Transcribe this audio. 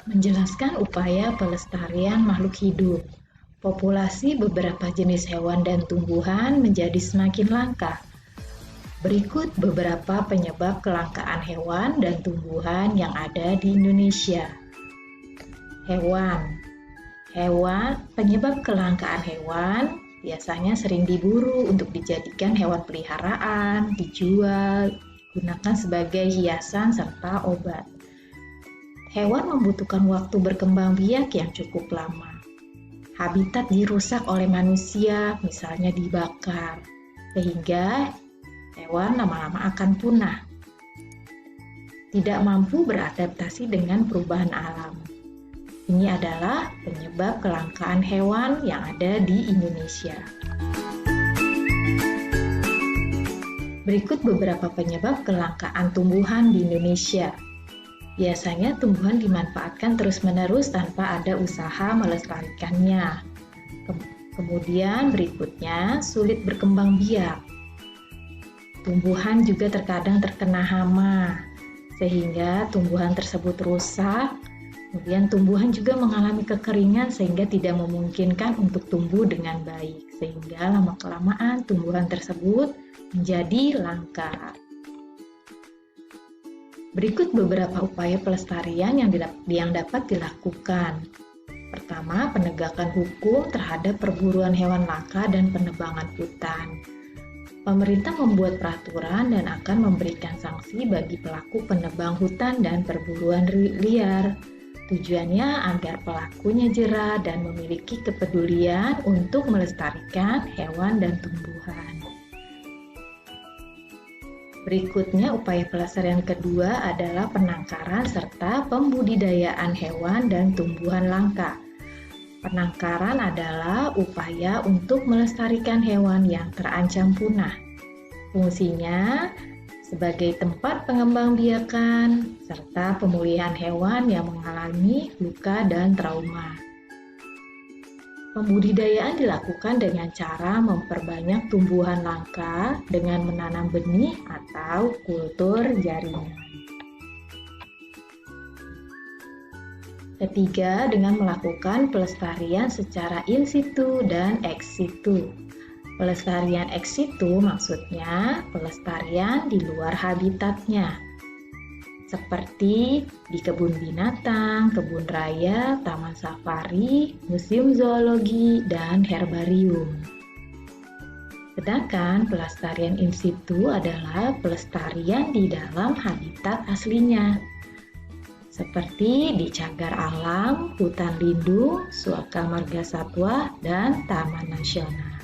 Menjelaskan upaya pelestarian makhluk hidup. Populasi beberapa jenis hewan dan tumbuhan menjadi semakin langka. Berikut beberapa penyebab kelangkaan hewan dan tumbuhan yang ada di Indonesia. Penyebab kelangkaan hewan biasanya sering diburu untuk dijadikan hewan peliharaan, dijual, digunakan sebagai hiasan serta obat. Hewan membutuhkan waktu berkembang biak yang cukup lama. Habitat dirusak oleh manusia, misalnya dibakar, sehingga hewan lama-lama akan punah. Tidak mampu beradaptasi dengan perubahan alam. Ini adalah penyebab kelangkaan hewan yang ada di Indonesia. Berikut beberapa penyebab kelangkaan tumbuhan di Indonesia. Biasanya tumbuhan dimanfaatkan terus-menerus tanpa ada usaha melestarikannya. Kemudian berikutnya sulit berkembang biak. Tumbuhan juga terkadang terkena hama, sehingga tumbuhan tersebut rusak. Kemudian tumbuhan juga mengalami kekeringan sehingga tidak memungkinkan untuk tumbuh dengan baik, sehingga lama-kelamaan tumbuhan tersebut menjadi langka. Berikut beberapa upaya pelestarian yang dapat dilakukan. Pertama, penegakan hukum terhadap perburuan hewan langka dan penebangan hutan. Pemerintah membuat peraturan dan akan memberikan sanksi bagi pelaku penebang hutan dan perburuan liar. Tujuannya agar pelakunya jera dan memiliki kepedulian untuk melestarikan hewan dan tumbuhan. Berikutnya, upaya pelestarian kedua adalah penangkaran serta pembudidayaan hewan dan tumbuhan langka. Penangkaran adalah upaya untuk melestarikan hewan yang terancam punah. Fungsinya sebagai tempat pengembangbiakan serta pemulihan hewan yang mengalami luka dan trauma. Pembudidayaan dilakukan dengan cara memperbanyak tumbuhan langka dengan menanam benih atau kultur jaringan. Ketiga, dengan melakukan pelestarian secara in situ dan ex situ. Pelestarian ex situ maksudnya pelestarian di luar habitatnya, seperti di kebun binatang, kebun raya, taman safari, museum zoologi, dan herbarium. Sedangkan pelestarian in situ adalah pelestarian di dalam habitat aslinya, seperti di cagar alam, hutan lindung, suaka marga satwa, dan taman nasional.